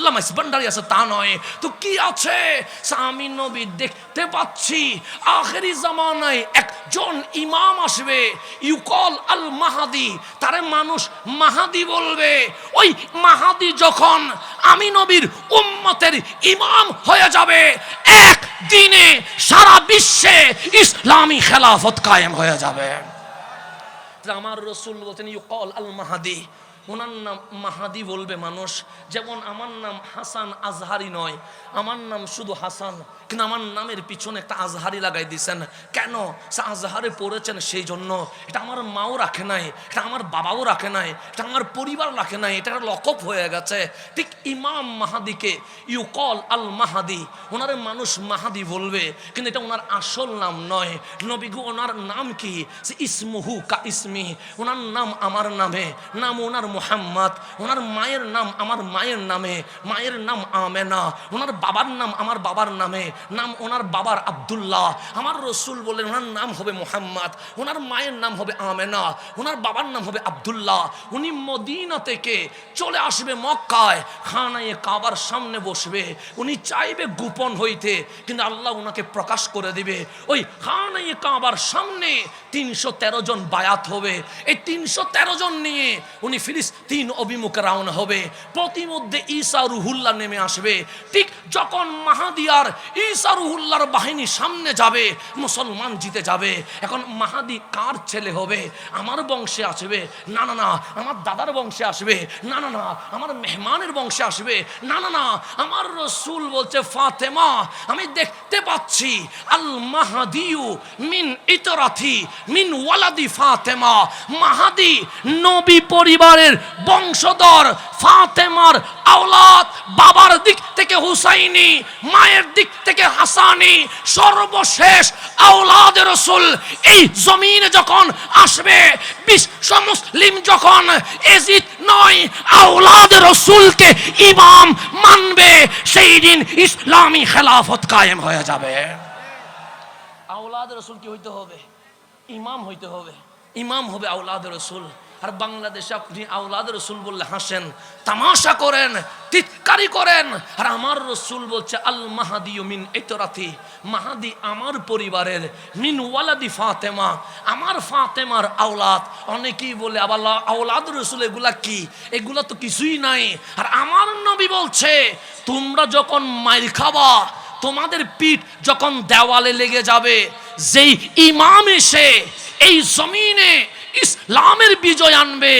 আব্দুল্লাহ মাইজভান্ডারি আছে তা নয়, তো কি আছে? আমি নবী দেখতে পাচ্ছি আখেরি জামানায় একজন ইমাম আসবে, ইউকল আল মাহাদি, তারে মানুষ মাহাদি বলবে। ওই মাহাদি যখন আমি নবীর উম্মতের ইমাম হয়ে যাবে, এক দিনে সারা বিশ্বে ইসলামী খেলাফত কায়েম হয়ে যাবে। আমার রসুল বলছেন ইউকল আল মাহাদি, ওনার নাম মাহাদি বলবে মানুষ। যেমন আমার নাম হাসান আজহারি নয়, আমার নাম শুধু হাসান, কিন্তু আমার নামের পিছনে একটা আজহারি লাগাই দিয়েছেন। কেন? সে আজহারে পড়েছেন সেই জন্য। এটা আমার মাও রাখে নাই, এটা আমার বাবাও রাখে নাই, এটা আমার পরিবার রাখে নাই, এটা লকব হয়ে গেছে। ঠিক ইমাম মাহাদিকে ইউকল আল মাহাদি, ওনার মানুষ মাহাদি বলবে, কিন্তু এটা ওনার আসল নাম নয়। নবীগু ওনার নাম কি? সে ইসমুহু কা ইসমি, ওনার নাম আমার নামে, নাম ওনার মুহাম্মদ। ওনার মায়ের নাম আমার মায়ের নামে, মায়ের নাম আমেনা। ওনার বাবার নাম আমার বাবার নামে, নাম ওনার বাবার আব্দুল্লাহ। আমার রসুল বললেন ওনার নাম হবে মুহাম্মদ, ওনার মায়ের নাম হবে আমেনা, ওনার বাবার নাম হবে আব্দুল্লাহ। উনি মদিনা থেকে চলে আসবে মক্কায়, খানায়ে কাবার সামনে বসবে। উনি চাইবে গোপন হইতে, কিন্তু আল্লাহ ওনাকে প্রকাশ করে দিবে। ওই খানায়ে কাবার সামনে 313 জন বায়াত হবে। এই 313 জন নিয়ে উনি ফিলিস্তিন অভিমুখে রওনা হবে। প্রতিমধ্যে ঈসা রুহুল্লাহ নেমে আসবে। ঠিক যখন মাহাদি আর ঈসা রুহুল্লাহর বাহিনী সামনে যাবে, মুসলমান জিতে যাবে। এখন মাহাদি কার ছেলে হবে? আমার বংশে আসবে? না না না। আমার দাদার বংশে আসবে? না না না। আমার মেহমানের বংশে আসবে? না না না। আমার রসুল বলছে ফাতেমা, আমি দেখতে পাচ্ছি আল মাহাদিউ মিন ইতরাথি মিন ওয়ালাদি ফাতেমা। মাহাদি নবী পরিবারের বংশধর, ফাতেমার আওলাদ, বাবার দিক থেকে হুসাইনি, মায়ের দিক থেকে হাসানি, সর্বশেষ আওলাদ রাসূল এই জমিনে যখন আসবে, বিশ্ব মুসলিম যখন এজিদ নয় আওলাদ রাসূলকে ইমাম মানবে, সেই দিন ইসলামী খেলাফত কায়েম হয়ে যাবে। আওলাদ রাসূল কি হইতে হবে? ইমাম হইতে হবে। ইমাম হবে আওলাদ রাসূল। আর বাংলাদেশে আপনি আওলাদ রাসূল বললে হাসেন, তামাশা করেন, তিতকারি করেন। আর আমার রসুল বলছে আল মাহাদি মিন ইতরাতি, মাহাদি আমার পরিবারের, মিন ওয়ালাদি ফাতেমা, আমার ফাতেমার আওলাদ। অনেকেই বলে আবার আওলাদ রসুল এগুলা কি? এগুলা তো কিছুই নাই। আর আমার নবী বলছে তোমরা যখন মাইর খাবা, তোমাদের পিঠ যখন দেওয়ালে লেগে যাবে, যেই ইমাম এসে এই জমিনে ইসলামের বিজয় আনবে,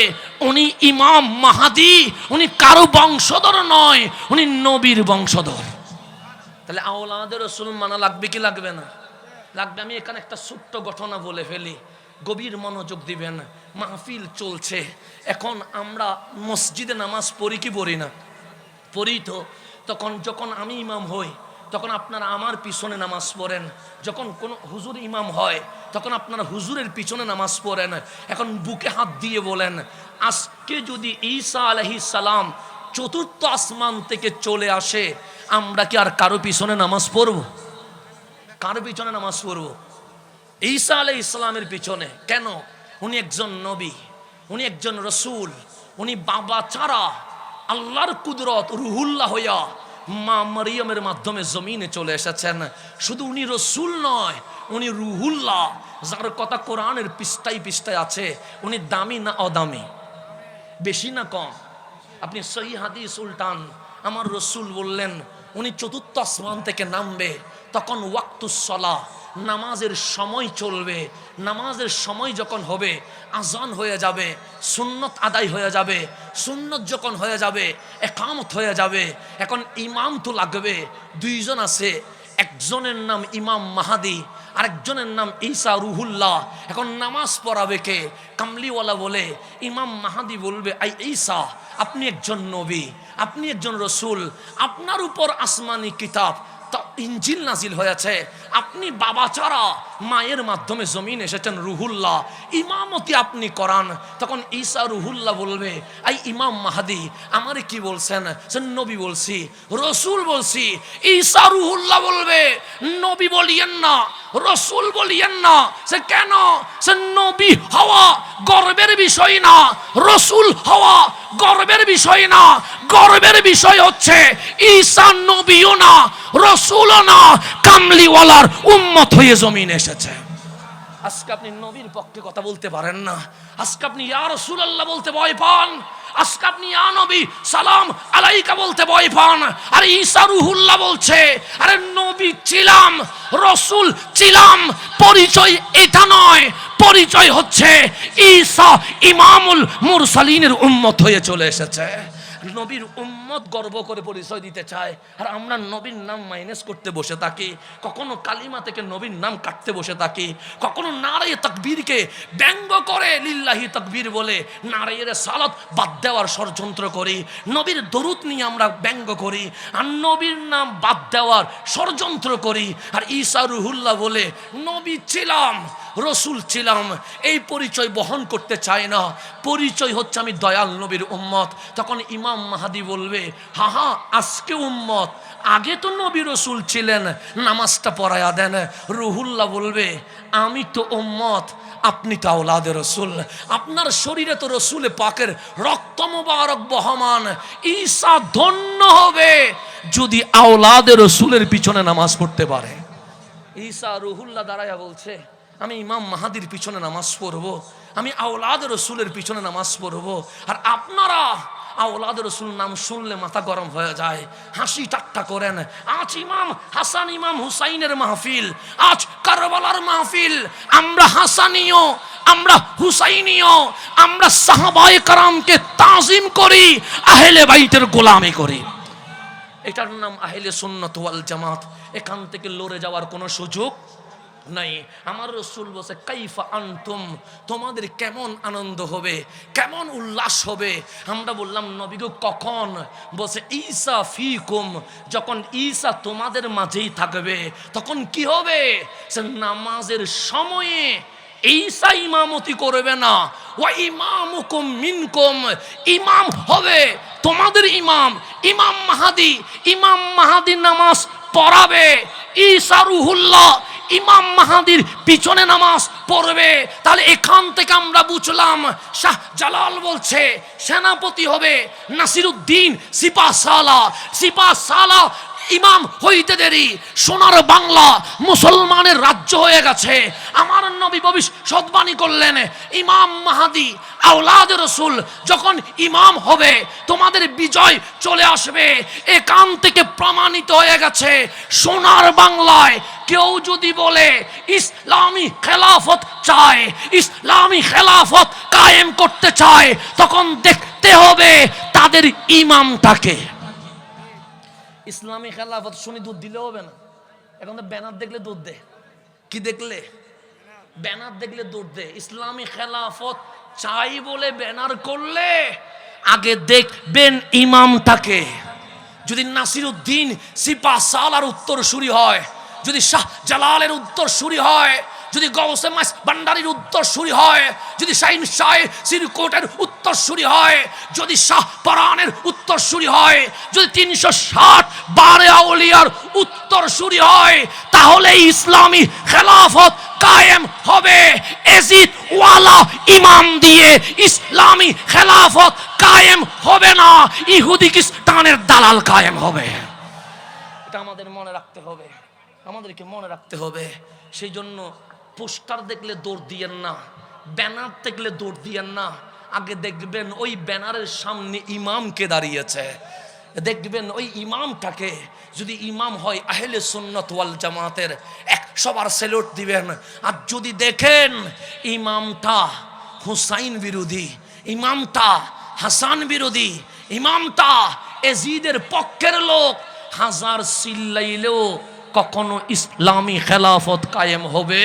উনি ইমাম মাহাদি। উনি কারো বংশধর নয়, উনি নবীর বংশধর। তাহলে আওলাদ রাসূল মানা লাগবে কি লাগবে না? লাগবে। আমি এখানে একটা ছোট্ট ঘটনা বলে ফেলি, গভীর মনোযোগ দিবেন। মাহফিল চলছে, এখন আমরা মসজিদে নামাজ পড়ি কি পড়ি না? পড়ি তো। তখন যখন আমি ইমাম হই, তখন আপনারা আমার পিছনে নামাজ পড়েন। যখন কোনো হুজুর ইমাম হয়, তখন আপনারা হুজুরের পিছনে নামাজ পড়েন। এখন বুকে হাত দিয়ে বলেন, আজকে যদি ঈসা আলাইহিস সালাম চতুর্থ আসমান থেকে চলে আসে, আমরা কি আর কারো পিছনে নামাজ পড়ব? কারো পিছনে নামাজ পড়ব? ঈসা আলাইহিস সালামের পিছনে। কেন? উনি একজন নবী, উনি একজন রসুল, উনি বাবা ছাড়া আল্লাহর কুদরত রুহুল্লাহ হইয়া মা মারিয়ামের মাধ্যমে জমিনে চলে এসেছেন। শুধু উনি রসুল নয়, উনি রুহুল্লাহ, যার কথা কোরআনের পৃষ্ঠায় পৃষ্ঠায় আছে। উনি দামি না অদামি? বেশি না কম? আপনি সহিহ হাদিস উল্টান, আমার রসুল বললেন উনি চতুর্থ আসমান থেকে নামবে, তখন ওয়াক্তুস সালাহ, নামাজের সময় চলবে। নামাজের সময় যখন হবে, আজান হয়ে যাবে, সুন্নত আদায় হয়ে যাবে। সুন্নত যখন হয়ে যাবে, একামত হয়ে যাবে। এখন ইমাম তো লাগবে। দুইজন আছে, একজনের নাম ইমাম মাহাদি, আরেকজনের নাম ঈসা রুহুল্লাহ। এখন নামাজ পড়াবে কে? কামলিওয়ালা বলে ইমাম মাহাদি বলবে, আই ঈসা, আপনি একজন নবী, আপনি একজন রসুল, আপনার উপর আসমানি কিতাব ইনজিল নাজিল হয়েছে, আপনি বাবা ছাড়া মায়ের মাধ্যমে জমিন এসেছেন রুহুল্লাহ, ইমামতি আপনি করান। তখন ঈসা রুহুল্লাহ বলবে, আই ইমাম মাহাদি আমারে কি বলছেন? সে নবী বলছি, রসুল বলছি। ঈসা রুহুল্লাহ বলবে, নবী বলিয়েন না, রসুল বলিয়েন না। সে কেন? সে নবী হওয়া গর্বের বিষয় না, রসুল হওয়া গর্বের বিষয় না। গর্বের বিষয় হচ্ছে ঈসা নবীও না, রসুলও না, কামলিওয়ালার উম্মত হয়ে জমিন এসেছে। আজকে আপনি নবীর পক্ষে কথা বলতে পারেন না, আজকে আপনি ইয়া রাসূলুল্লাহ বলতে ভয় পান, আজকে আপনি ইয়া নবী সালাম আলাইকা বলতে ভয় পান। আর ঈসা রুহুল্লাহ বলছে, আরে নবী ছিলাম, রসুল ছিলাম, পরিচয় এটা নয়, পরিচয় হচ্ছে ঈসা ইমামুল মুরসালিনের উম্মত হয়ে চলে এসেছে। নবীর উম্মত গর্ব করে পরিচয় দিতে চায়, আর আমরা নবীর নাম মাইনাস করতে বসে থাকি, কখনো কালিমা থেকে নবীর নাম কাটতে বসে থাকি, কখনো নারায়ে তাকবীরকে ব্যঙ্গ করে লিল্লাহি তাকবীর বলে নারায়ে সালাত বাদ দেওয়ার ষড়যন্ত্র করি, নবীর দরুদ নিয়ে আমরা ব্যঙ্গ করি আর নবীর নাম বাদ দেওয়ার ষড়যন্ত্র করি। আর ঈসা রুহুল্লাহ বলে নবী ছিলাম, রসুল ছিলাম, এই পরিচয় বহন করতে চায় না। পরিচয় হচ্ছে আমি দয়াল নবীর উম্মত। তখন ইমাম মাহাদি বলবে, হা হা আজকে উম্মত, আগে তো নবী রসুল ছিলেন, নামাজটা পড়ায়া দেন। রুহুল্লাহ বলবে, আমি তো উম্মত, আপনি তো আওলাদে রসুল, আপনার শরীরে তো রসুল পাকের রক্ত মুবারক বহমান। ঈসা ধন্য হবে যদি আওলাদে রসুলের পিছনে নামাজ পড়তে পারে। ঈসা রুহুল্লাহ দাঁড়ায়া বলছে, আমি ইমাম মাহাদির পিছনে নামাজ পড়বো, আমি আওলাদ রসুলের পিছনে নামাজ পড়বো। আর আপনারা আওলাদ রসুল নাম শুনলে মাথা গরম হয়ে যায়, হাসি ঠাট্টা করেন। আজ ইমাম হাসান ইমাম হুসাইনের মাহফিল, আজ কারবালার মাহফিল। আমরা হাসানীয়, আমরা হুসাইনীয়, আমরা সাহাবায়ে কারামকে তাজিম করি, আহলে বাইতের গোলামি করি। এটার নাম আহলে সুন্নাত ওয়াল জামাত। এখান থেকে লড়ে যাওয়ার কোনো সুযোগ নাই। আমার রসুল বলছে, কাইফা আনতুম, তোমাদের কেমন আনন্দ হবে, কেমন উল্লাস হবে। আমরা বললাম, নবী গো কখন? বলছে, ঈসা ফিকুম, যখন ঈসা তোমাদের মাঝেই থাকবে তখন কি হবে? সে নামাজের সময়ে ঈসা ইমামতি করবে না, ওয়া ইমামুকুম মিনকুম, ইমাম হবে তোমাদের ইমাম, ইমাম মাহাদি। ইমাম মাহাদি নামাজ পড়াবে, ঈসা রুহুল্লাহ ইমাম মাহাদির পিছনে নামাজ পড়বে। তাহলে এখান থেকে আমরা বুঝলাম, শাহ জালাল বলছে সেনাপতি হবে নাসিরুদ্দিন সিপাহসালাহ। সিপাহসালাহ ইমাম হইতে দেরি, সোনার বাংলা মুসলমানের রাজ্য হয়ে গেছে। আমার নবী ভবিষ্যদ্বাণী করলেন, ইমাম মাহাদি আওলাদ রসুল যখন ইমাম হবে তোমাদের বিজয় চলে আসবে। এখান থেকে প্রমাণিত হয়ে গেছে, সোনার বাংলায় কেউ যদি বলে ইসলামী খেলাফত চায়, ইসলামী খেলাফত কায়েম করতে চায়, তখন দেখতে হবে তাদের ইমামটাকে। ইসলামী খেলাফত শুনি দুধ দিলে হবে না, এখন তো ব্যানার দেখলে দুধ দে। কি দেখলে? ব্যানার দেখলে দুধ দে। ইসলামী খেলাফত চাই বলে ব্যানার করলে আগে দেখবেন ইমামটাকে। যদি নাসিরুদ্দিন সিপাহসালার উত্তরসূরি হয়, যদি শাহ জালালের উত্তরসূরি হয়, যদি গৌসে মাস ভান্ডারীর উত্তরসূরি হয়, যদি শাহিন শাহ সিরকোটের উত্তরসূরি হয়, যদি শাহ পরানের উত্তরসূরি হয়, যদি 360 বারে আউলিয়ার উত্তরসূরি হয়, তাহলে ইসলামী খেলাফত কায়েম হবে। এজিদ ওয়ালা ইমাম দিয়ে ইসলামী খেলাফত কায়েম হবে না, ইহুদি খ্রিস্টানের দালাল কায়েম হবে। এটা আমাদের মনে রাখতে হবে, আমাদেরকে মনে রাখতে হবে। সেই জন্য পোস্টার দেখলে দৌড় দিয়েন না, ব্যানার দেখলে দৌড় দিয়েন না। আগে দেখবেন ওই ব্যানারের সামনে ইমামকে দাঁড়িয়েছে, দেখবেন ওই ইমামটাকে। যদি ইমাম হয় আহলে সুন্নাত ওয়াল জামাতের, সবার সেলুট দিবেন। আর যদি দেখেন ইমামটা হুসাইন বিরোধী, ইমামটা হাসান বিরোধী, ইমামটা এজিদের পক্ষের লোক, হাজার চিল্লাইলেও কখনো ইসলামী খেলাফত কায়েম হবে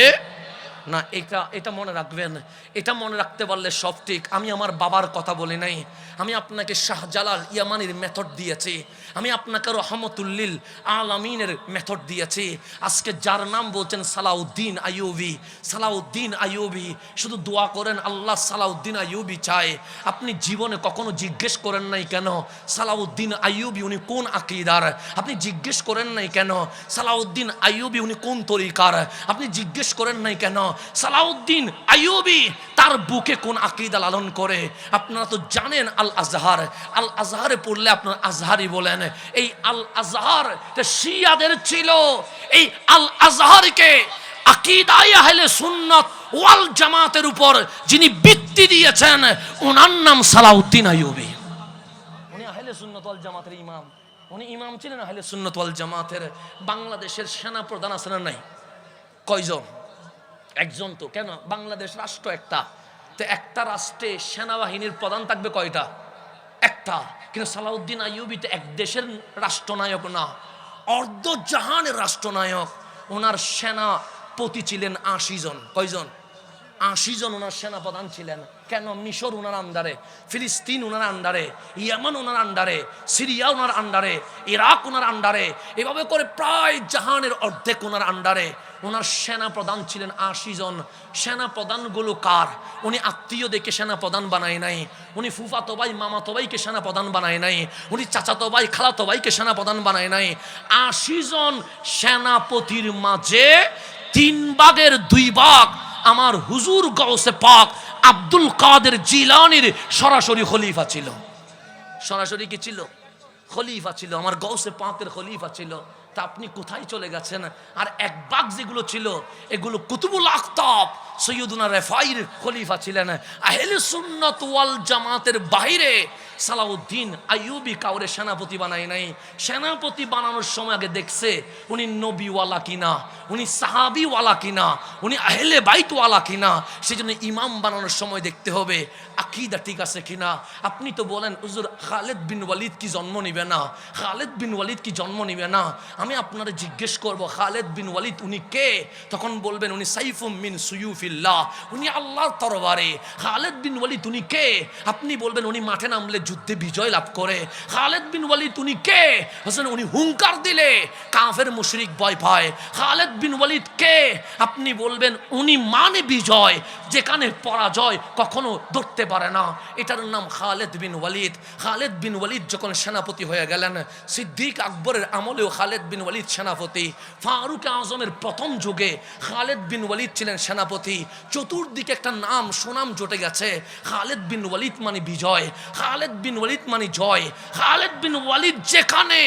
না, এটা এটা মনে রাখবেন। এটা মনে রাখতে পারলে সব ঠিক। আমি আমার বাবার কথা বলি নাই, আমি আপনাকে শাহজালাল ইয়ামানির মেথড দিয়েছি, আমি আপনাকে রহমতুল্লিল আলামিনের মেথড দিয়েছি। আজকে যার নাম বলছেন সালাউদ্দিন আইয়ুবী, সালাউদ্দিন আইয়ুবী, শুধু দোয়া করেন আল্লাহ সালাউদ্দিন আইয়ুবী চায়। আপনি জীবনে কখনো জিজ্ঞেস করেন নাই কেন সালাউদ্দিন আইয়ুবী উনি কোন আকীদার? আপনি জিজ্ঞেস করেন নাই কেন সালাউদ্দিন আইয়ুবী উনি কোন তরিকার? আপনি জিজ্ঞেস করেন নাই কেন সালাউদ্দিন আইয়ুবী তার বুকে কোন আকীদা লালন করে? আপনারা তো জানেন আল আজহার, আল আজহারে পড়লে আপনার আজহারি বলেন। এই আল আজহার শিয়াদের ছিল। এই আল আজহারকে আকীদায়ে আহলে সুন্নাত ওয়াল জামাতের উপর যিনি ভিত্তি দিয়েছেন ওনার নাম সালাউদ্দিন আইয়ুবী। উনি আহলে সুন্নাত ওয়াল জামাতের ইমাম, উনি ইমাম ছিলেন আহলে সুন্নাত ওয়াল জামাতের। বাংলাদেশের সেনা প্রধান আছেন না নাই? কয়জন? একজন। তো কেন? বাংলাদেশ রাষ্ট্র একটা, তো একটা রাষ্ট্রে সেনাবাহিনীর প্রধান থাকবে কয়টা? একটা। কিন্তু সালাউদ্দিন আইয়ুবী তো এক দেশের রাষ্ট্রনায়ক না, অর্ধ জাহানের রাষ্ট্রনায়ক। ওনার সেনাপতি ছিলেন ৮০ জন। কয়জন? ৮০ জন ওনার সেনাপ্রধান ছিলেন। কেন? মিশর ওনার আন্ডারে, ফিলিস্তিন ওনার আন্ডারে, ইয়ামান ওনার আন্ডারে, সিরিয়া ওনার আন্ডারে, ইরাক ওনার আন্ডারে, এভাবে করে প্রায় জাহানের অর্ধেক ওনার আন্ডারে। ওনার সেনাপ্রধান ছিলেন ৮০ জন। সেনাপ্রধানগুলো কার? উনি আত্মীয় দেখে সেনাপ্রধান বানায় নাই, উনি ফুফাতো ভাই মামাতো ভাইকে সেনাপ্রধান বানায় নাই, উনি চাচাতো ভাই খালাতো ভাইকে সেনাপ্রধান বানায় নাই। ৮০ জন সেনাপতির মাঝে ৩ ভাগের ২ ভাগ আমার হুজুর গাউসে পাক আব্দুল কাদের জিলানীর সরাসরি খলিফা ছিল। সরাসরি কি ছিল? খলিফা ছিল, আমার গাউসে পাকের খলিফা ছিল। তা আপনি কোথায় চলে গেছেন? আর ১ ভাগ যেগুলো ছিল এগুলো কুতুবুল আখতাব সৈয়দুনা রেফাইর খলিফা ছিলেন। আহলে সুন্নাত ওয়াল জামাতের বাইরে সালাউদ্দিন আইয়ুবী কাউরে সেনাপতি বানায় নাই। সেনাপতি বানানোর সময় আগে দেখছে উনি নবীওয়ালা কিনা, উনি সাহাবিওয়ালা কিনা, উনি আহলে বাইতওয়ালা কিনা। সেই জন্য ইমাম বানানোর সময় দেখতে হবে আকীদা ঠিক আছে কিনা। আপনি তো বলেন হুজুর খালেদ বিন ওয়ালিদ কি জন্ম নিবে না? খালেদ বিন ওয়ালিদ কি জন্ম নিবে না? আমি আপনারা জিজ্ঞেস করব খালেদ বিন ওয়ালিদ উনি কে? তখন বলবেন উনি সাইফুম মিন সুয়ুফিল্লাহ, উনি আল্লাহর তরবারে। খালেদ বিন ওয়ালিদ উনি কে? আপনি বলবেন উনি মাঠে নামলে যুদ্ধে বিজয় লাভ করে। খালেদ বিন ওয়ালিদ উনি কে? হোসেন উনি হুঙ্কার দিলে কাফের মুশরিক ভয় পায়। খালেদ বিন ওয়ালিদ কে? আপনি বলবেন উনি মানে বিজয়, যেখানে পরাজয় কখনো ধরতে পারে না। এটার নাম খালেদ বিন ওয়ালিদ। খালেদ বিন ওয়ালিদ যখন সেনাপতি হয়ে গেলেন, সিদ্দিক আকবরের আমলেও খালেদ বিন ওয়ালিদ সেনাপতি, ফারুক আজমের প্রথম যুগে খালেদ বিন ওয়ালিদ ছিলেন সেনাপতি। চতুর্দিকে একটা নাম সুনাম জটে গেছে, খালেদ বিন ওয়ালিদ মানে বিজয়, খালেদ বিন ওয়ালিদ মানে জয়। খালেদ বিন ওয়ালিদ যেখানে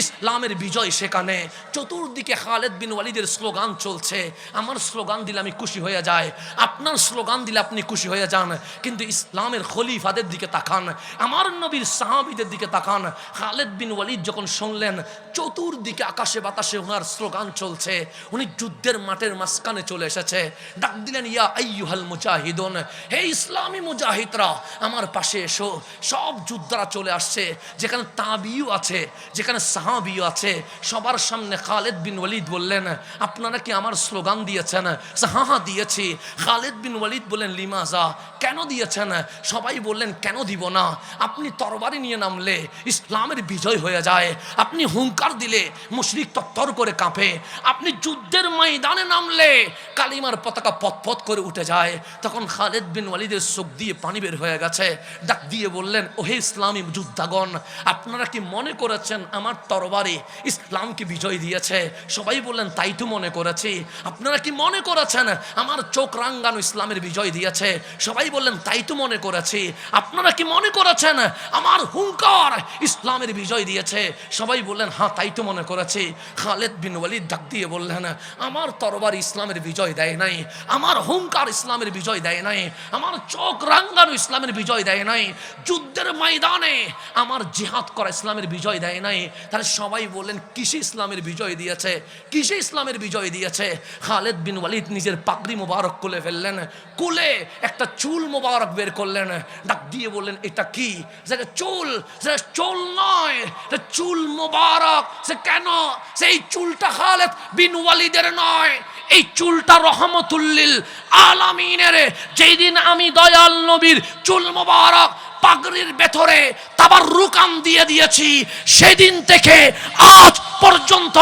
ইসলামের বিজয় সেখানে। চতুর্দিকে খালেদ বিন ওয়ালিদের স্লোগান চলছে। আমার স্লোগান দিলে আমি খুশি হয়ে যাই, আপনার স্লোগান দিলে আপনি খুশি হয়ে যান। কিন্তু ইসলামের খলিফাদের দিকে তাকান, আমার নবীর সাহাবীদের দিকে তাকান। খালেদ বিন ওয়ালিদ যখন শুনলেন চতুর্দিকে আকাশে বাতাসে ওনার স্লোগান চলছে, উনি যুদ্ধের মাঠের মাঝখানে চলে এসেছে। ডাক দিলেন ইয়া আইয়ুহাল মুজাহিদুন, হে ইসলামী মুজাহিদরা আমার পাশে এসো। সব যোদ্ধারা চলে আসছে, যেখানে তাবিউ আছে, যেখানে সাহাবিও আছে। সবার সামনে খালেদ বিন ওয়ালিদ বললেন আপনারা কি আমার স্লোগান দিয়েছেন? হ্যাঁ হ্যাঁ দিয়েছি। খালেদ বিন ওয়ালিদ বললেন লিমাজা, কেন দিয়েছেন? সবাই বললেন কেন দিব না? আপনি তরবারি নিয়ে নামলে ইসলামের বিজয় হয়ে যায়, আপনি হুঙ্কার দিলে মুশরিক তত্তর করে কাঁপে, আপনি যুদ্ধের ময়দানে নামলে কালিমার পতাকা পথ করে উঠে যায়। তখন খালেদ বিন ওয়ালিদের চোখ দিয়ে পানি বের হয়ে গেছে। ডাক দিয়ে বললেন ওহে ইসলামী যোদ্ধাগণ, আপনারা কি মনে করেছেন আমার তরবারি ইসলামকে বিজয় দিয়েছে? সবাই বললেন তাই তো মনে করেছি। আপনারা কি মনে করেছেন আমার চোখ রাঙ্গানো ইসলামের বিজয় দিয়েছে? সবাই বললেন তাই তো মনে করেছি। আপনারা কি মনে করেছেন আমার হুঙ্কার ইসলামের বিজয় দিয়েছে? সবাই বললেন হ্যাঁ তাই তো মনে করেছি। খালেদ বিন ওয়ালিদ ডাক দিয়ে বললেন আমার তরবারি ইসলামের বিজয় দেয় নাই, আমার হুঙ্কার ইসলামের বিজয় দেয় নাই, আমার চোখ রাঙ্গানো ইসলামের বিজয় দেয় নাই, যুদ্ধের ময়দানে আমার জিহাদ করা ইসলামের বিজয় দেয় নাই। তাহলে সবাই বললেন কিসে ইসলামের বিজয় দিয়েছে? কিসে ইসলামের বিজয় দিয়েছে? খালেদ বিন ওয়ালিদ নিজের পাগড়ি মোবারক খুলে ফেললেন, খুলে একটা চুল মোবারক বের করলেন। ডাক দিয়ে বললেন এটা কি? যেটা চুল, সেটা চুল নয়, চুল মোবারক। সে কেন? সেই চুলটা খালেদ বিন ওয়ালিদের নয়, এই চুলটা রহমতুল্লিল আলামিনের। যেই দিন আমি দয়াল নবীর চুল মোবারক পাগড়ির ভেতরে তাবাররুকান দিয়ে দিয়েছি, সেদিন থেকে আজ পর্যন্ত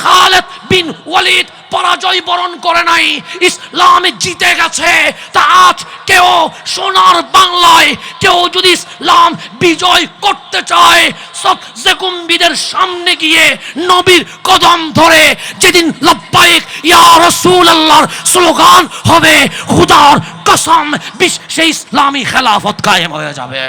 খালিদ বিন ওয়ালিদ পরাজয় বরণ করে নাই, ইসলাম জিতে গেছে। তা আজ কেউ সোনার বাংলায় কেউ যদি ইসলাম বিজয় করতে চায়, সবচেয়ে কুম্ভীদের সামনে গিয়ে নবীর কদম ধরে যেদিন লব্বাইক ইয়া রাসূলুল্লাহর স্লোগান হবে, খুদার কসম বিশ্বে ইসলামী খেলাফত কায়েম হয়ে যাবে।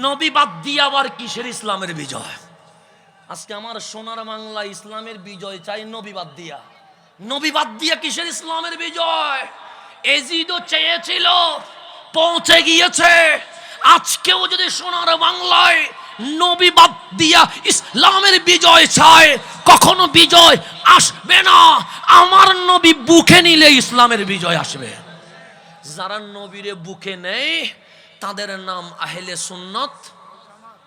নবী বাদ দিয়ে আবার কিসের ইসলামের বিজয়? আজকে আমার সোনার বাংলা ইসলামের বিজয় চাই নবী বাদ দিয়া। নবী বাদ দিয়া কিসের ইসলামের বিজয়? এজিদও চেয়েছিল, পৌঁছে গিয়েছে। আজকেও যদি সোনার বাংলায় নবী বাদ দিয়া ইসলামের বিজয় চায়, কখনো বিজয় আসবে না। আমার নবী বুকে নিলে ইসলামের বিজয় আসবে। যারা নবীরে বুকে নেই তাদের নাম আহলে সুন্নাত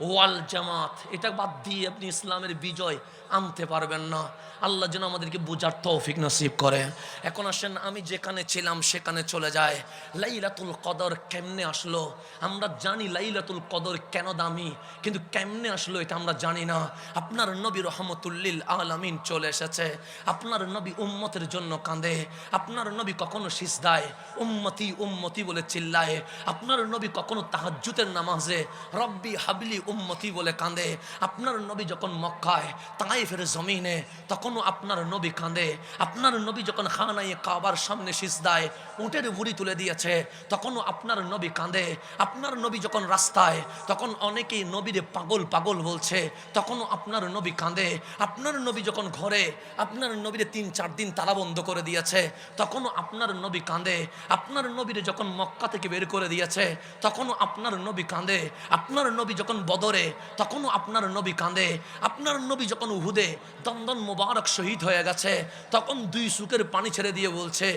ওয়াল জামাত। এটা বাদ দিয়ে আপনি ইসলামের বিজয় আনতে পারবেন না। আল্লাহ যেন আমাদেরকে বুঝার তৌফিক নসিব করে। এখন আসেন, আমি যেখানে ছিলাম সেখানে চলে যায়। লাইলাতুল কদর কেমনে আসলো? আমরা জানি লাইলাতুল কদর কেন দামি, কিন্তু কেমনে আসলো এটা আমরা জানি না। আপনার নবী রহমতুল্লিল আলামিন চলে এসেছে। আপনার নবী উম্মতের জন্য কাঁদে। আপনার নবী কখনো সিজদায় উম্মতি উম্মতি বলে চিল্লায়। আপনার নবী কখনো তাহাজ্জুদের নামাজে রব্বি হাবলি উম্মতি বলে কাঁদে। আপনার নবী যখন মক্কায় তায়েফের জমিনে তখনও আপনার নবী কাঁদে। আপনার নবী যখন খানায়ে কাবার সামনে সিজদায় উটের ভুঁড়ি তুলে দিয়েছে তখনও আপনার নবী কাঁদে। আপনার নবী যখন রাস্তায়, তখন অনেকেই নবীরে পাগল পাগল বলছে, তখনও আপনার নবী কাঁদে। আপনার নবী যখন ঘরে আপনার নবীরে 3-4 দিন তালা বন্ধ করে দিয়েছে তখনও আপনার নবী কাঁদে। আপনার নবীরে যখন মক্কা থেকে বের করে দিয়েছে তখনও আপনার নবী কাঁদে। আপনার নবী যখন বদরে তখনও আপনার নবী কাঁদে। আপনার নবী যখন উহুদে দন্দন মোবারক শহীদ হয়ে গেছে তখন 2 চোখের পানি ছেড়ে দিয়ে বলছে,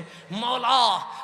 মাওলা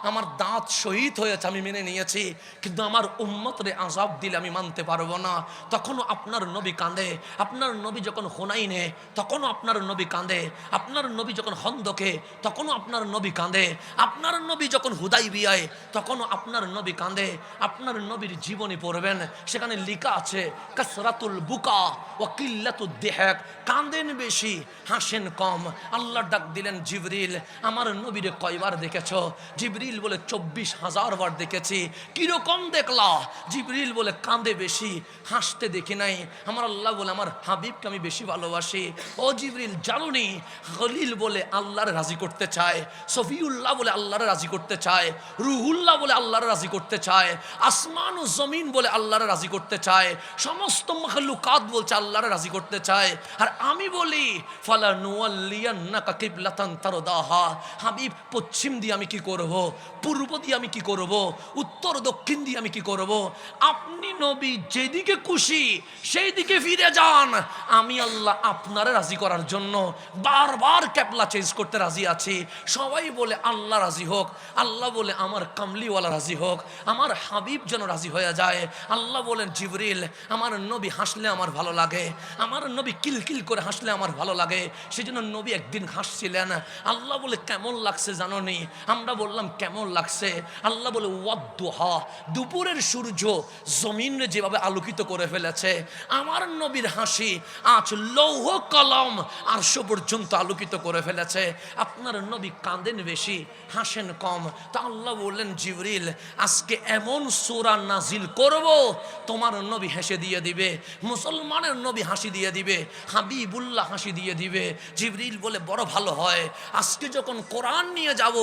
আমার দাঁত শহীদ হয়েছে আমি মেনে নিয়েছি, কিন্তু আমার উম্মতরে আযাব দিলে আমি মানতে পারবো না। তখনও আপনার নবী কাঁদে। আপনার নবী যখন হুনাইনে তখনও আপনার নবী কাঁদে। আপনার নবী যখন খন্দকে তখনও আপনার নবী কাঁদে। আপনার নবী যখন হুদাইবিয়ায় তখনও আপনার নবী কাঁদে। আপনার নবীর জীবনী পড়বেন, সেখানে লেখা আছে কাসরাতুল বুকা ওয়া কিল্লাতুদ দিহাক, কাঁদেন বেশি হাসেন কম। আল্লাহ ডাক দিলেন জিবরিল, আমার নবীরে কয়বার দেখেছো? জিবরিল বলে 24,000 বার দেখেছি। কিরকম দেখলা? জিবরিল বলে কাঁদে বেশি, হাসতে দেখি নাই। আমার আল্লাহ বলে আমার হাবিবকে আমি বেশি ভালোবাসি। ও জিবরিল জানুনি, খলিল বলে আল্লাহরে রাজি করতে চায়, সফিউল্লাহ বলে আল্লাহরে রাজি করতে চায়, রুহুল্লাহ বলে আল্লাহরে রাজি করতে চায়, আসমান ও জমিন বলে আল্লাহরে রাজি করতে চায়, সমস্ত মাখলুকাত বলছে আল্লাহরে রাজি করতে চায়। আর আমি বলি ফালা নুওয়াল্লিয়ান্নাকা কিবলাতান তারদাহা, হাবিব পশ্চিম দিয়ে আমি কি করব, পূর্ব দিয়ে আমি কি করব, উত্তর দক্ষিণ দিয়ে আমি কি করব? আপনি নবী যেদিকে খুশি সেই দিকে ফিরে যান। আমি আল্লাহ আপনারে রাজি করার জন্য বারবার ক্যাবলা চেঞ্জ করতে রাজি আছি। সবাই বলে আল্লাহ রাজি হোক, আল্লাহ বলে আমার কামলিওয়ালা রাজি হোক, আমার হাবিব যেন রাজি হয়ে যায়। আল্লাহ বলেন জিবরিল, আমার নবী হাসলে আমার ভালো লাগে, আমার নবী কিলকিল করে হাসলে আমার ভালো লাগে। সেজন্য নবী একদিন হাসছিলেন। আল্লাহ বলে কেমন লাগছে জানো নি? আমরা বললাম কেমন লাগছে? আল্লাহ বলে ওয়াদ্দুহা, দুপুরের সূর্য জমিনে যেভাবে আলোকিত করে ফেলেছে, আমার নবীর হাসি আজ লৌহ কলম আরশ পর্যন্ত আলোকিত করে ফেলেছে। আপনার নবী কাঁদেন বেশি হাসেন কম। তা আল্লাহ বললেন জিবরিল, আজকে এমন সূরা নাজিল করব তোমার নবী হেসে দিয়ে দিবে, মুসলমানের নবী হাসি দিয়ে দিবে, হাবিবুল্লাহ হাসি দিয়ে দিবে। জিবরিল বলে বড় ভালো হয়, আজকে যখন কোরআন নিয়ে যাব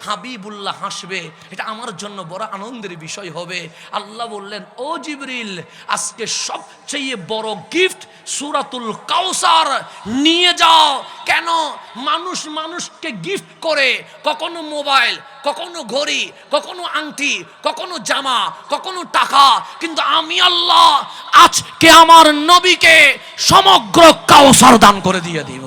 হাবিবুল্লাহ হাসবে, এটা আমার জন্য বড় আনন্দের বিষয় হবে। আল্লাহ বললেন ও জিবরিল, আজকে সবচেয়ে বড় গিফট সূরাতুল কাউসার নিয়ে যাও। কেন? মানুষ মানুষকে গিফট করে, কখনো মোবাইল, কখনো ঘড়ি, কখনো আংটি, কখনো জামা, কখনো টাকা, কিন্তু আমি আল্লাহ আজকে আমার নবীকে সমগ্র কাউসার দান করে দিয়ে দিব।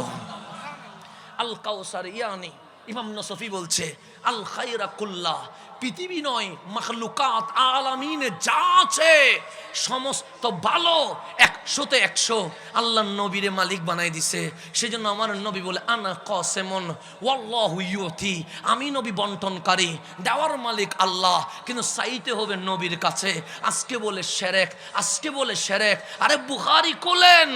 আল কাউসার ইয়ানি ইমাম নসফি বলছে আল খায়রা কুল্লাহ, পৃথিবী নয় মাখলুকাত আলামিনে যা আছে সমস্ত ভালো 100তে 100 আল্লাহ নবীরে মালিক বানাই দিছে। সেজন্য আমার নবী বলে আনা কাসিমুন ওয়াল্লাহু ইউতি, আমি নবী বন্টনকারী, দেওয়ার মালিক আল্লাহ, কিন্তু চাইতে হবে নবীর কাছে। আজকে বলে শিরক, আজকে বলে শিরক। আরে বুখারী খুলেন,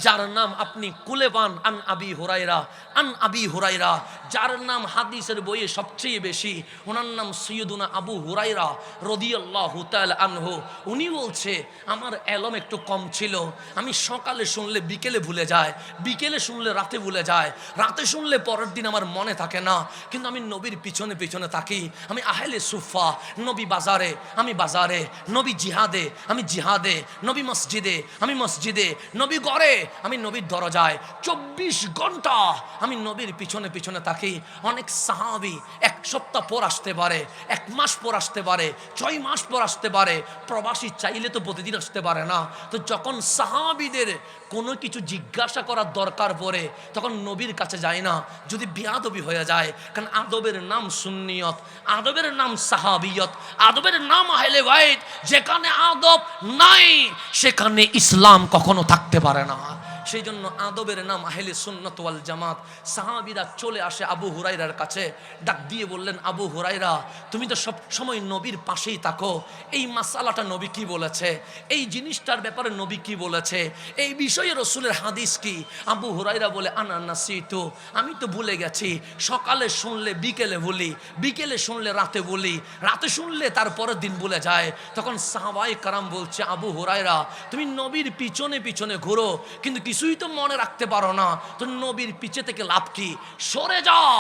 যার নাম আপনি খুলে পান আন আবি হুরায়রা, যার নাম হাদিসের বইয়ে সবচেয়ে বেশি, ওনার নাম সৈয়দুনা আবু হুরায়রা রাদিয়াল্লাহু তাআলা আনহু। উনি বলছে আমার এলম একটু কম ছিল, আমি সকালে শুনলে বিকেলে ভুলে যায়, বিকেলে শুনলে রাতে ভুলে যায়, রাতে শুনলে পরের দিন আমার মনে থাকে না, কিন্তু আমি নবীর পিছনে পিছনে থাকি। আমি আহলে সুফা, নবী বাজারে আমি বাজারে, নবী জিহাদে আমি জিহাদে, নবী মসজিদে আমি মসজিদে, নবী ঘরে আমি নবীর দরজায়, 24 ঘন্টা আমি নবীর পিছনে পিছনে থাকি। অনেক সাহাবী 1 সপ্তাহ পর আসতে পারে, 1 মাস পর আসতে পারে, 6 মাস পর আসতে পারে, প্রবাসী চাইলে তো প্রতিদিন আসতে পারে না। তো যখন সাহাবীদের কোনো কিছু জিজ্ঞাসা করার দরকার পড়ে তখন নবীর কাছে যায় না, যদি বেয়াদবি হয়ে যায়। কারণ আদবের নাম সুন্নিয়ত, আদবের নাম সাহাবিয়ত, আদবের নাম আহলে বাইত। যেখানে আদব নাই সেখানে ইসলাম কখনো থাকতে পারে না। সেই জন্য আদবের নাম আহলে সুন্নাত ওয়াল জামাত। সাহাবীরা চলে আসে আবু হুরায়রার কাছে, ডাক দিয়ে বললেন আবু হুরায়রা, তুমি তো সব সময় নবীর পাশেই থাকো, এই মাসালাটা নবী কি বলেছে, এই জিনিসটার ব্যাপারে নবী কি বলেছে, এই বিষয়ে রাসূলের হাদিস কি? আবু হুরায়রা বলে আনা নাসিতু, আমি তো ভুলে গেছি। সকালে শুনলে বিকেলে বলি, বিকেলে শুনলে রাতে বলি, রাতে শুনলে তারপরের দিন ভুলে যায়। তখন সাহাবায়ে কারাম বলছে আবু হুরায়রা, তুমি নবীর পিছনে পিছনে ঘুরো কিন্তু কিছুই তো মনে রাখতে পারো না, তো নবীর পিছে থেকে লাভ কি? সরে যাও।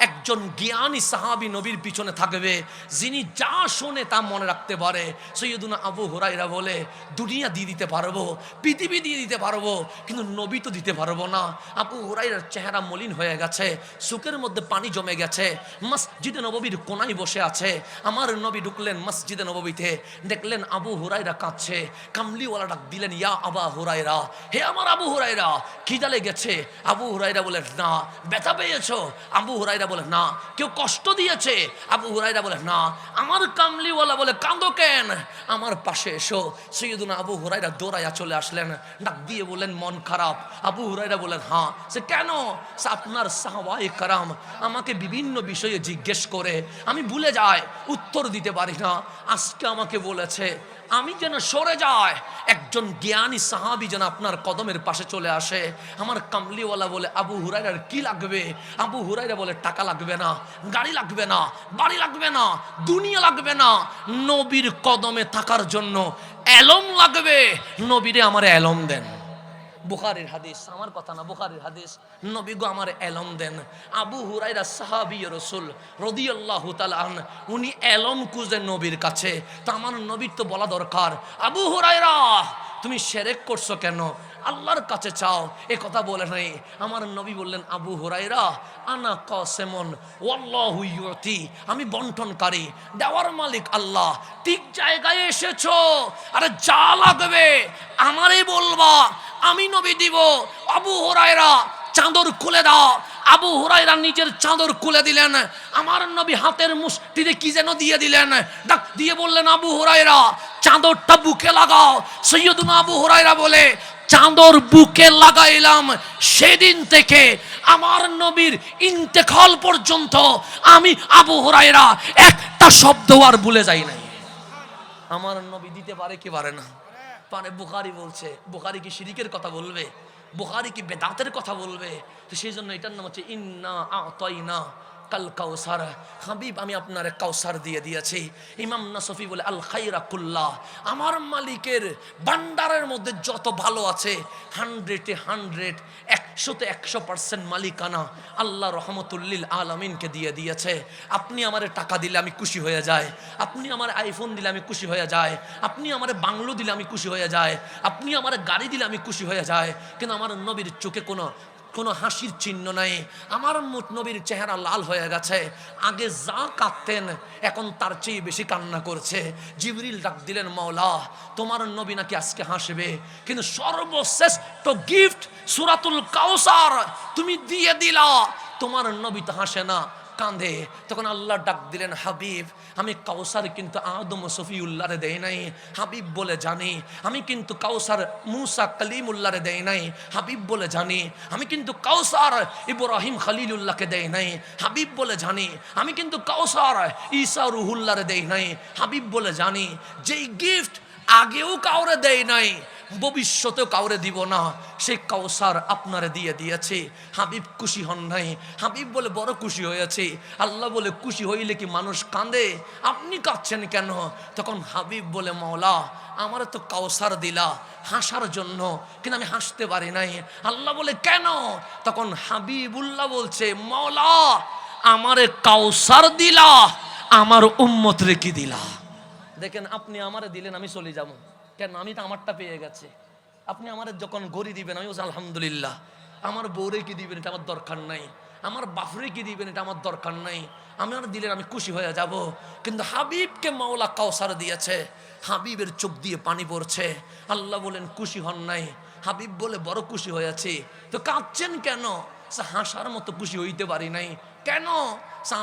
একজন জ্ঞানী সাহাবী নবীর পিছনে থাকবে, যিনি যা শোনে তা মনে রাখতে পারে। সৈয়দুনা আবু হুরায়রা বলে দুনিয়া দিয়ে দিতে পারবো, পৃথিবী দিয়ে দিতে পারবো, কিন্তু নবী তো দিতে পারবো না। আবু হুরায়রার চেহারা মলিন হয়ে গেছে, চোখের মধ্যে পানি জমে গেছে, মসজিদে নববীর কোনায় বসে আছে। আমার নবী ঢুকলেন মসজিদে নববীতে, দেখলেন আবু হুরায়রা কাঁদছে। কামলিওয়ালা ডাক দিলেন ইয়া আবা হুরায়রা, হে আমার আবু হুরায়রা, খিদা লেগেছে? আবু হুরায়রা বলে না। ব্যথা পেয়েছো? আবু হুরায়রা বলে না। কেউ কষ্ট দিয়েছে? আবু হুরায়রা বলে না। আমার কামলিওয়ালা বলে কাঁদো কেন? আমার পাশে এসো। সৈয়দুনা আবু হুরায়রা দৌড়াইয়া চলে আসলেন, ডাক দিয়ে বললেন মন খারাপ? আবু হুরায়রা বলেন হ্যাঁ। সে কেন? সে আপনার সাহাবায়ে কারাম আমাকে বিভিন্ন বিষয়ে জিজ্ঞেস করে, আমি ভুলে যাই, উত্তর দিতে পারি না। আজকে আমাকে বলেছে আমি যেন সরে যাই। একজন জ্ঞানী সাহাবী যেন আপনার কদমের পাশে চলে আসে। আমার কামলিওয়ালা বলে আবু হুরায়রার কি লাগবে? আবু হুরায়রা বলে টাকা লাগবে না, গাড়ি লাগবে না, বাড়ি লাগবে না, দুনিয়া লাগবে না, নবীর কদমে থাকার জন্য এলম লাগবে। নবীরে আমার এলম দেন। বুখারীর হাদিস, আমার কথা না, বুখারীর হাদিস। নবী গো আমার এলম দেন। আবু হুরায়রা সাহাবী রাসূল রাদিয়াল্লাহু তাআলা আন, উনি এলম খুঁজেন নবীর কাছে। তো আমার নবীর তো বলা দরকার, আবু হুরায়রা তুমি শিরক করছো কেন? আল্লাহর কাছে চাও। এ কথা বলে নাই। আমার নবী বললেন আবু হুরায়রা আনা কাসিমুন ওয়াল্লাহু ইউতি, আমি বন্টনকারী, দেওয়ার মালিক আল্লাহ। ঠিক জায়গায় এসেছো। আরে যা লাগবে আমারই বলবা, আমি নবী দিব। আবু হুরায়রা চাদর খুলে দাও। আবু হুরায়রা নিজের চাদর খুলে দিলেন। আমার নবী হাতের মুষ্টিতে কি যেন দিয়ে দিলেন, ডাক দিয়ে বললেন আবু হুরায়রা চাদরটা বুকে লাগাও। সৈয়দুনা আবু হুরায়রা বলে চাদর বুকে লাগাইলাম, সেদিন থেকে আমার নবীর ইন্তেকাল পর্যন্ত আমি আবু হুরায়রা একটা শব্দ আর ভুলে যাই নাই। আমার নবী দিতে পারে কি পারে না? পারে। বুখারী বলছে, বুখারী কি শিরিকের কথা বলবে? বুখারী কি বেদাতের কথা বলবে? তো সেই জন্য এটার নাম হচ্ছে ইন্না আতাইনা কাল কাউসার। হাবিব আমি আপনার কাউসার দিয়ে দিয়েছি। ইমাম নাসফি বলে আল খায়রা কুল্লাহ, আমার মালিকের ভান্ডারের মধ্যে যত ভালো আছে 100-এ 100, 100-তে 100% মালিকানা আল্লাহ রহমতুল্লিল আলামিনকে দিয়ে দিয়েছে। আপনি আমারে টাকা দিলে আমি খুশি হয়ে যাই, আপনি আমার আইফোন দিলে আমি খুশি হয়ে যাই, আপনি আমারে বাংলো দিলে আমি খুশি হয়ে যাই, আপনি আমারে গাড়ি দিলে আমি খুশি হয়ে যাই, কিন্তু আমার নবীর চোখে কোনো হাসির চিহ্ন নাই। আমার নবীর চেহারা লাল হয়ে গেছে। আগে যা কাঁদতেন এখন তার চেয়ে বেশি কান্না করছে। জিবরিল ডাক দিলেন মাওলা তোমার নবী নাকি আজকে হাসবে, কিন্তু সর্বশ্রেষ্ঠ গিফট সূরাতুল কাউসার তুমি দিয়ে দিলা। তোমার নবী তো হাসে না, কাঁদে। তখন আল্লাহ ডাক দিলেন, হাবিব আমি কাউসার কিন্তু আদম ও সফিউল্লাহরে দেই নাই, হাবিব বলে জানি। আমি কিন্তু কাউসার মুসা কালিমুল্লাহরে দেই নাই, হাবিব বলে জানি। আমি কিন্তু কাউসার ইব্রাহিম খলিলুল্লাহকে দেই নাই, হাবিব বলে জানি। আমি কিন্তু কাউসার ঈসা রুহুল্লাহরে দেই নাই, হাবিব বলে জানি। যেই গিফট আগেও কাউরে দেই নাই, ভবিষ্যতেও কাউরে দিব না, সেই কাউসার আপনারে দিয়ে দিয়েছে। হাবিব খুশি হন নাই? হাবিব বলে বড় খুশি হয়েছে। আল্লাহ বলে খুশি হইলে কি মানুষ কাঁদে? আপনি কাঁদছেন কেন? তখন হাবিব বলে, মাওলা আমার তো কাউসার দিলা হাসার জন্য, কিন্তু আমি হাসতে পারি নাই। আল্লাহ বলে কেন? তখন হাবিবুল্লাহ বলছে, মাওলা আমারে কাউসার দিলা, আমার উম্মত রে কি দিলা? দেখেন, আপনি আমারে দিলেন আমি চলে যাব কেন? আমি তো আমারটা পেয়ে গেছি। আপনি আমার যখন গড়ি দিবেন আমি বলছি আলহামদুলিল্লাহ। আমার বউরে কি দিবেন এটা আমার দরকার নাই, আমার বাফরে কি দিবেন এটা আমার দরকার নাই। আমার দিলেন আমি খুশি হয়ে যাব। কিন্তু হাবিবকে মাওলা কাউসার দিয়েছে, হাবিবের চোখ দিয়ে পানি পড়ছে। আল্লাহ বলেন খুশি হন নাই? হাবিব বলে বড় খুশি হয়েছে। তো কাঁদছেন কেন? হাসার মতো খুশি হইতে পারি নাই কেন?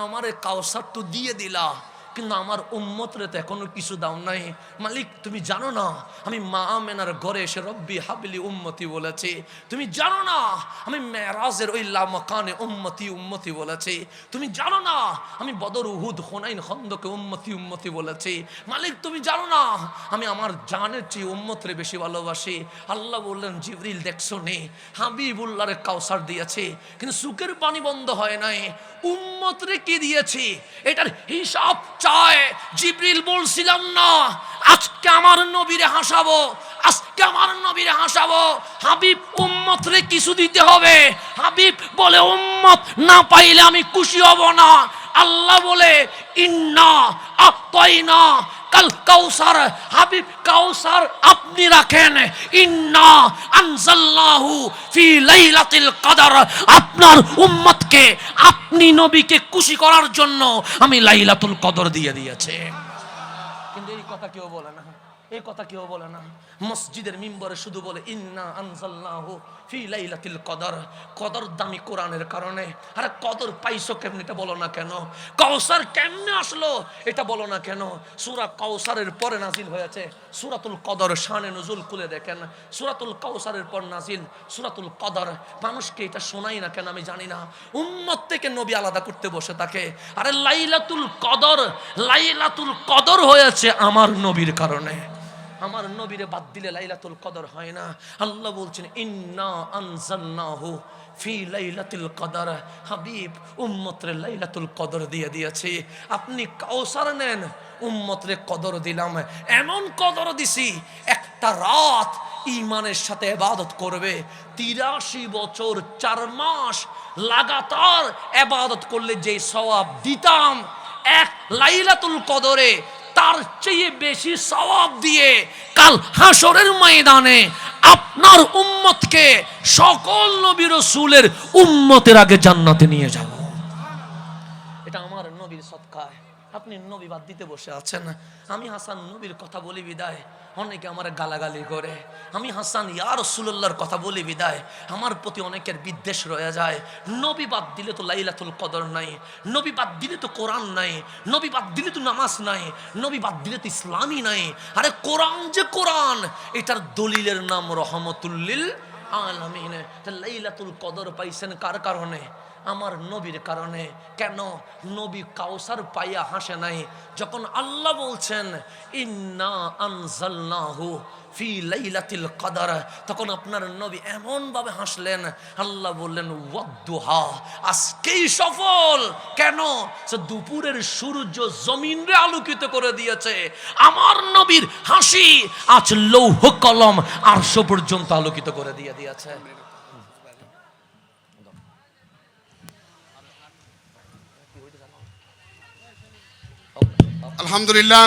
আমারে কাউসার তো দিয়ে দিলা, কিন্তু আমার উম্মতরে তো এখনো কিছু দাও নাই। মালিক তুমি জানো না আমি মা আমেনার ঘরে এসে রব্বি হাবলি উম্মতি বলেছি? তুমি জানো না আমি মেরাজের ওই লামাকানে উম্মতি উম্মতি বলেছি? তুমি জানো না আমি বদর উহুদ হুনাইন খন্দকে উম্মতি উম্মতি বলেছি? মালিক তুমি জানো না আমি আমার জানের চেয়ে উম্মতরে বেশি ভালোবাসি? আল্লাহ বললেন, জিবরিল দেখছো নে, হাবিবুল্লাহরে কাউসার দিয়েছে, কিন্তু সুখের পানি বন্ধ হয় নাই। উম্মতরে কি দিয়েছি এটার হিসাব চায়। জিবরিল বলছিলাম না আজকে আমার নবীরে হাসাবো, আজকে আমার নবীরে হাসাবো, হাবিব উম্মতরে কিছু দিতে হবে। হাবিব বলে উম্মত না পাইলে আমি খুশি হব না। আল্লাহ বলে ইন্না আতাইনা কাল কাউসার, হাবিব কাউসার আপনি রাখেন। ইন্না আনজালনাহু ফি লাইলাতিল কদর, আপনার উম্মতকে আপনি নবীকে খুশি করার জন্য আমি লাইলাতুল কদর দিয়ে দিয়েছে। কিন্তু এই কথা কেউ বলে না, এই কথা কেউ বলে না। মসজিদের মিম্বরে শুধু বলে ইন্না আনজালনাহু ফি লাইলাতিল কদর। কদর দামি কোরআনের কারণে। আরে কদর পাইছো কেমনে এটা বলো না কেন? কাউসার কেমনে আসলো এটা বলো না কেন? সূরা কাউসারের পরে নাজিল হয়েছে সূরাতুল কদর। শানে নুজুল খুলে দেখেন, সূরাতুল কাউসারের পর নাজিল সূরাতুল কদর। মানুষকে এটা শোনাই না কেন আমি জানি না। উম্মত থেকে নবী আলাদা করতে বসে থাকে। আরে লাইলাতুল কদর, লাইলাতুল কদর হয়েছে আমার নবীর কারণে। আমার নবীরে বাদ দিলে লাইলাতুল কদর হয় না। আল্লাহ বলছেন ইন্না আনজালনাহু ফি লাইলাতুল কদর, হাবিব উম্মতরে লাইলাতুল কদর দিয়ে দিয়েছে। আপনি কাউসার নেন, উম্মতরে কদর দিলাম। এমন কদর দিছি একটা রাত ঈমানের সাথে ইবাদত করবে, ৮৩ বছর ৪ মাস লাগাতার ইবাদত করলে যে সওয়াব দিতাম, এক লাইলাতুল কদরে তার চেয়ে বেশি সওয়াব দিয়ে কাল হাসরের ময়দানে আপনার উম্মতকে সকল নবী রাসূলের উম্মতের আগে জান্নাতে নিয়ে যাব। এটা আমার নবীর সদকায়। আপনি নবী বাদ দিতে বসে আছেন। আমি হাসান নবীর কথা বলি বিদায় অনেকে আমার গালাগালি করে। আমি হাসান ইয়া রাসূলুল্লাহর কথা বলি বিদায় আমার প্রতি অনেকের বিদ্বেষ রয়ে যায়। নবী বাদ দিলে তো লাইলাতুল কদর নাই, নবী বাদ দিলে তো কোরআন নাই, নবী বাদ দিলে তো নামাজ নাই, নবী বাদ দিলে তো ইসলামই নাই। আরে কোরআন যে কোরআন, এটার দলিলের নাম রহমতুল লিল আলামিন। লাইলাতুল কদর পাইছেন কার কারণে? আমার নবীর কারণে। কেন? নবী কাউসার পাইয়া হাসে নাই। যখন আল্লাহ বলছেন ইন্না আনজালনাহু ফি লাইলাতিল কদর, তখন আপনার নবী এমন ভাবে হাসলেন। আল্লাহ বললেন ওয়াদ্দুহা, আজকেই সফল। কেন? সে দুপুরের সূর্য জমিনরে আলোকিত করে দিয়েছে। আমার নবীর হাসি আজ লৌহ কলম আরশ পর্যন্ত আলোকিত করে দিয়েছে। আলহামদুলিল্লাহ,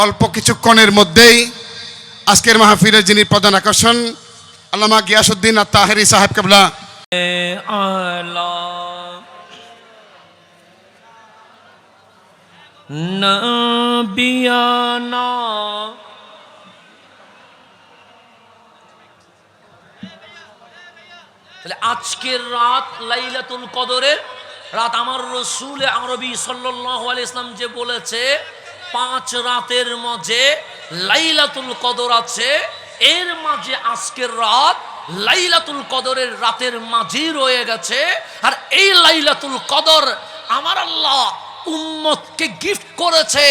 অল্প কিছুক্ষণের মধ্যেই আজকের মাহফিলের যিনি প্রধান আকর্ষণ আল্লামা গিয়াসউদ্দিন আত-তাহেরি সাহেব কেবলা নবিয়ানা তাহলে আজকের রাত লাইলাতুল কদরের রাত। আমার রসুল আরবি সাল্লাল্লাহু আলাইহি ইসলাম যে বলেছে 5 রাতের মাঝে লাইলাতুল কদর আছে, এর মাঝে আজকের রাত লাইলাতুল কদরের রাতের মাঝেই রয়ে গেছে। আর এই লাইলাতুল কদর আমার আল্লাহ উম্মতকে গিফট করেছে,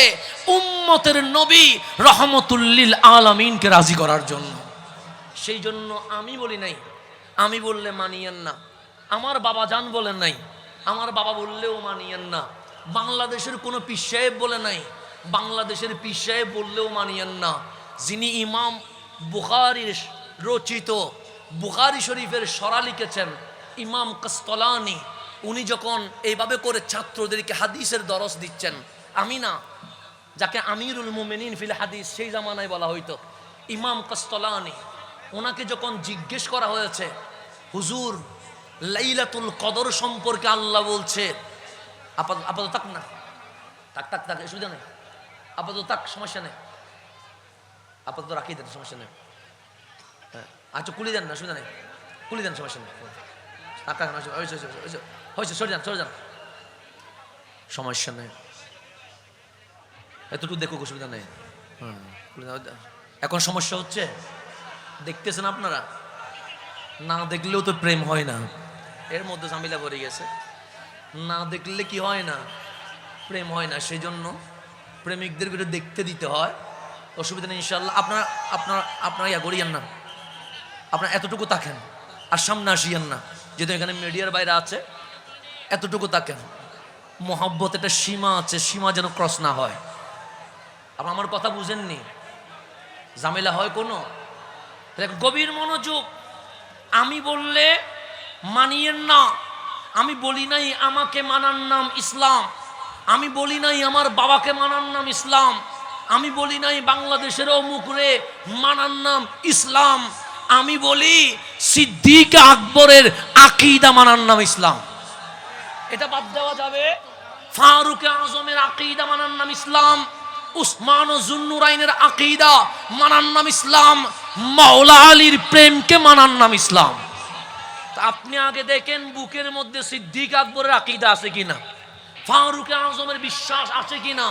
উম্মতের নবী রহমতুল লিল আলামিনকে রাজি করার জন্য। সেই জন্য আমি বলি নাই, আমি বললে মানিয়েন না, আমার বাবা জান বলেন নাই, আমার বাবা বললেও মানিয়েন না, বাংলাদেশের কোনো পীর সাহেব বলে নাই, বাংলাদেশের পীর সাহেব বললেও মানিয়েন না। যিনি ইমাম বুখারীর রচিত বুখারী শরীফের সরা লিখেছেন ইমাম কাসতালানি, উনি যখন এইভাবে করে ছাত্রদেরকে হাদিসের দরস দিচ্ছেন, আমি না, যাকে আমিরুল মুমিনিন ফিল হাদিস সেই জামানায় বলা হইতো, ইমাম কাসতালানি, ওনাকে যখন জিজ্ঞেস করা হয়েছে, হুজুর লাইলাতুল কদর সম্পর্কে আল্লাহ বলছে, আপাতত থাক না, থাক অসুবিধা নেই, আপাতত থাক, সমস্যা নেই, আপাতত রাখি দেন, সমস্যা নেই, আচ্ছা কুলি দেন না, অসুবিধা নেই, কুলি দেন, সমস্যা নেই, হয়েছে, সরে যান, সমস্যা নেই, এতটুকু দেখুক, অসুবিধা নেই। এখন সমস্যা হচ্ছে, দেখতেছেন আপনারা, না দেখলেও তো প্রেম হয় না, এর মধ্যে ঝামেলা পড়ে গেছে, না দেখলে কি হয় না, প্রেম হয় না। সেই জন্য প্রেমিকদের ভিতরে দেখতে দিতে হয়, অসুবিধা নেই ইনশাল্লাহ। আপনারা ইয়া করিয়েন না, আপনারা এতটুকু তাকেন আর সামনে আসিয়েন না, যেহেতু এখানে মিডিয়ার বাইরে আছে, এতটুকু তাকেন। মোহাব্বত একটা সীমা আছে, সীমা যেন ক্রস না হয়। আপনি আমার কথা বুঝেননি, ঝামেলা হয় কোনো, গভীর মনোযোগ। আমি বললে মানিয়েন না, আমি বলি নাই আমাকে মানার নাম ইসলাম, আমি বলি নাই আমার বাবাকে মানার নাম ইসলাম, আমি বলি নাই বাংলাদেশের অমুকরে মানার নাম ইসলাম, আমি বলি সিদ্দিক আকবরের আকীদা মানার নাম ইসলাম। এটা বাদ দেওয়া যাবে? ফারুক আজমের আকীদা মানার নাম ইসলাম, উসমান ও জুন্নুরাইনের আকীদা মানার নাম ইসলাম, মাওলা আলীর প্রেমকে মানার নাম ইসলাম। তা আপনি আগে দেখেন বুকের মধ্যে সিদ্দিক আকবরের আকীদা আছে কিনা, ফারুক আজমের বিশ্বাস আছে কিনা,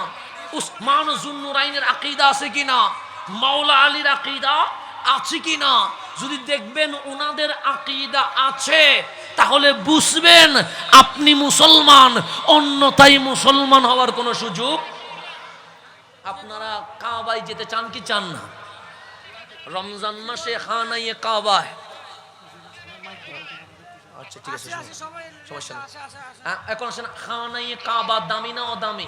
উসমান ও জুন্নুরাইনের আকীদা আছে কিনা, মাওলা আলীর আকীদা আছে কিনা। যদি দেখবেন ওনাদের আকীদা আছে, তাহলে বুঝবেন আপনি মুসলমান, অন্যথায় মুসলমান হওয়ার কোনো সুযোগ। আপনারা কাবায় যেতে চান কি চান না? রমজান মাসে খানায়ে কাবায়, আচ্ছা ঠিক আছে, সমস্যা নেই। এখন আসেন, খানায়ে কাবা দামি না অদামি?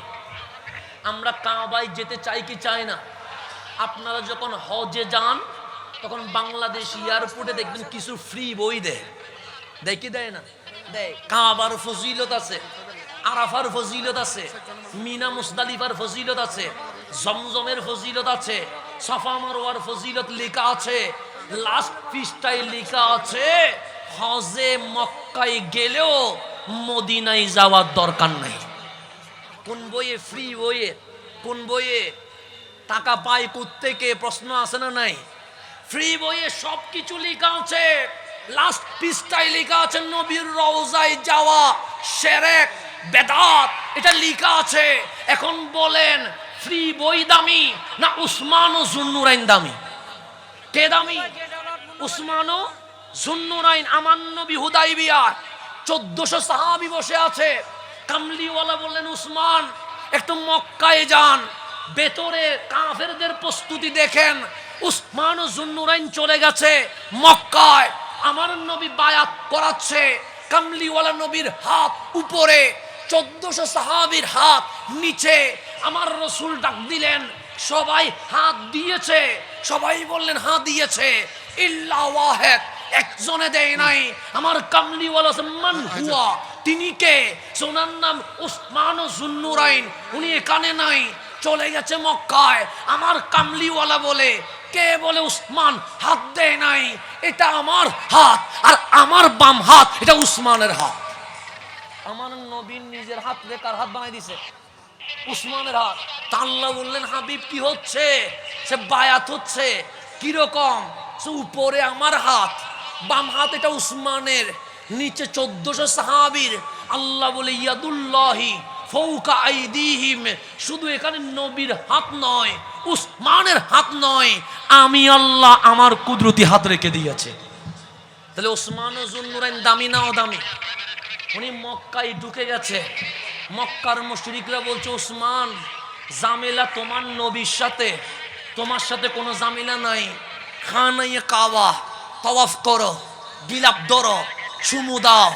আমরা কাবায় যেতে চাই কি চাই না? আপনারা যখন হজে যান, তখন বাংলাদেশ এয়ারপোর্টে দেখবেন কিছু ফ্রি বই দেয়, কি দেয় না? দেয়। কাবার ফজিলত আছে, আরাফার ফজিলত আছে, মিনা মুজদালিফার ফজিলত আছে, জমজমের ফজিলত আছে, সাফা মারওয়ার ফজিলত লেখা আছে, লাস্ট পৃষ্ঠায় লেখা আছে হজে মক্কায় গেলেও মদিনায় যাওয়ার দরকার নাই। কোন বইয়ে? ফ্রি বইয়ে। কোন বইয়ে? টাকা পায় কোত্থেকে? প্রশ্ন আছে না নাই? ফ্রি বইয়ে সব কিছু লেখা আছে, লাস্ট পৃষ্ঠায় লেখা আছে নবীর রওজায় যাওয়া শিরক বেদাত, এটা লেখা আছে। এখন বলেন ফ্রি বই দামি না উসমান ও জুন্নুরাইন দামি? কে দামি? উসমান ও জুন্নুরাইন। আমার নবী হুদাইবিয়া 1400 সাহাবী বসে আছে, কামলিওয়ালা বললেন উসমান একটু মক্কায় যান, ভেতরে কাফেরদের প্রস্তুতি দেখেন। উসমান ও জুন্নুরাইন চলে গেছে মক্কায়, আমার নবী বায়াত করাচ্ছে, কামলিওয়ালা নবীর হাত উপরে, 1400 সাহাবীর হাত নিচে। আমার রসুল ডাক দিলেন, সবাই হাত দিয়েছে, সবাই বললেন হাত দিয়েছে, ইল্লা ওয়াহিদ, একজনে দেয় নাই। আমার কামলিওয়ালা মান হুয়া, তিনি কে? সোনার নাম উসমান ও জুন্নুরাইন, উনি এখানে নাই, চলে গেছে মক্কায়। আমার কামলিওয়ালা বলে, কে বলে উসমান হাত দেয় নাই, এটা আমার হাত, আর আমার বাম হাত এটা উসমানের হাত। আমার নবীর নিজের হাত রেখার হাত বানাই দিছে উসমানের হাত। তা আল্লাহ বললেন, হাবিব কি হচ্ছে? সে বায়াত হচ্ছে। কিরকম? সে উপরে আমার হাত, বাম হাত এটা উসমানের, নিচে 1400 সাহাবীর। আল্লাহ বলে ইয়াদুল্লাহি ফাওকা আইদিহিম, শুধু এখানে নবীর হাত নয়, উসমানের হাত নয়, আমি আল্লাহ আমার কুদরতি হাত রেখে দিয়েছে। তাহলে ওসমান ও যুন্নুরাইন দামি না অদামি? উনি মক্কায় ঢুকে গেছে, মক্কার মুশরিকরা বলছে ওসমান জামেলা তোমার নবীর সাথে, তোমার সাথে কোনো জামেলা নাই, খানায়ে কাবা তাওয়াফ করো, গিলাপ ধরো, চুমু দাও,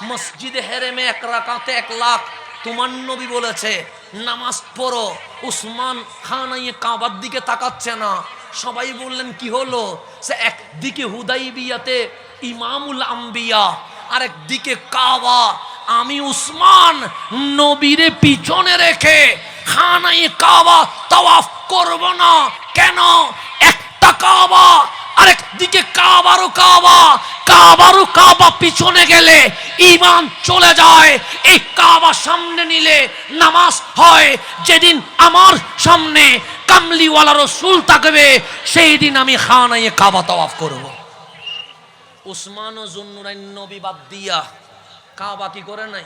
মসজিদে হেরেমে 1 রাকাতে 1 লাখ তোমার নবী বলেছে, নামাজ পড়ো। উসমান খানায়ে কাবার দিকে তাকাচ্ছে না। সবাই বললেন কি হলো? সে একদিকে হুদাইবিয়াতে ইমামুল আম্বিয়া, আরেকদিকে কাবা। আমি উসমান নবীরে পিছনে রেখে খানায়ে কাবা তাওয়াফ করব না। কেন? একটা কাবা, আরেকদিকে কাবারও কাবা, কাবারও কাবা পিছনে গেলে ঈমান চলে যায়, এই কাবা সামনে নিলে নামাজ হয়। যেদিন আমার সামনে কামলিওয়ালা রাসূল থাকবে সেই দিন আমি খানায়ে কাবা তাওয়াফ করব। উসমান ও যুন্নুরাইন নবী বাদ দিয়া কাবা কি করে নাই?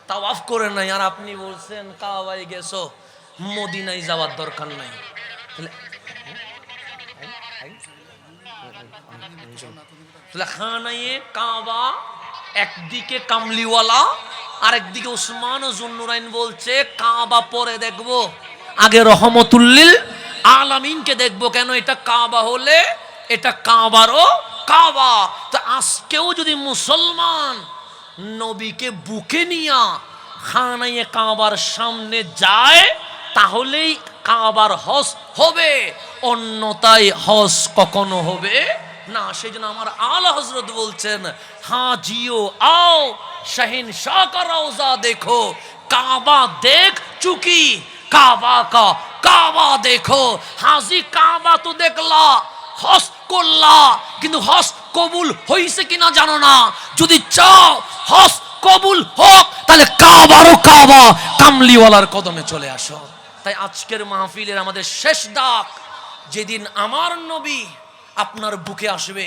তাওয়াফ করে নাই। আর আপনি বলছেন কাবায় গেছো, মদিনায় যাওয়ার দরকার নাই। খানায়ে কাবা একদিকে কামলিওয়ালা, আরেকদিকে উসমান ও যুন্নুরাইন বলছে কাবা পরে দেখবো, আগে রহমতুল্লিল আলামিনকে দেখবো। কেন? এটা কাবা হলে এটা কাবারও কাবা। তো আজকেও যদি মুসলমান নবীকে বুকে নিয়া খানায়ে কাবার সামনে যায় তাহলেই কাবার হজ হবে, অন্যতায় হজ কখনো হবে না। সেই জন্য আমার আলা হযরত বলছেন, হাজিও আও শাহিন শাহ কা রওজা দেখো, কাবা দেখ চুকি কাবা কা কাবা দেখো। হাজি কাবা তো দেখলা, হজ করলা, কিন্তু হজ কবুল হইছে কিনা জানো না। যদি চাও হজ কবুল হোক তাহলে কাবারও কাবা, কামলিওয়ালার কদমে চলে আসো। তাই আজকের মাহফিলের আমাদের শেষ ডাক, যেদিন আমার নবী আপনার বুকে আসবে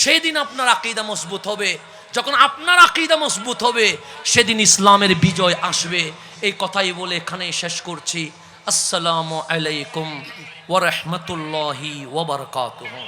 সেদিন আপনার আকীদা মজবুত হবে। যখন আপনার আকীদা মজবুত হবে সেদিন ইসলামের বিজয় আসবে। এই কথাই বলে এখানেই শেষ করছি। আসসালামু আলাইকুম ওয়া রাহমাতুল্লাহি ওয়া বারাকাতুহু।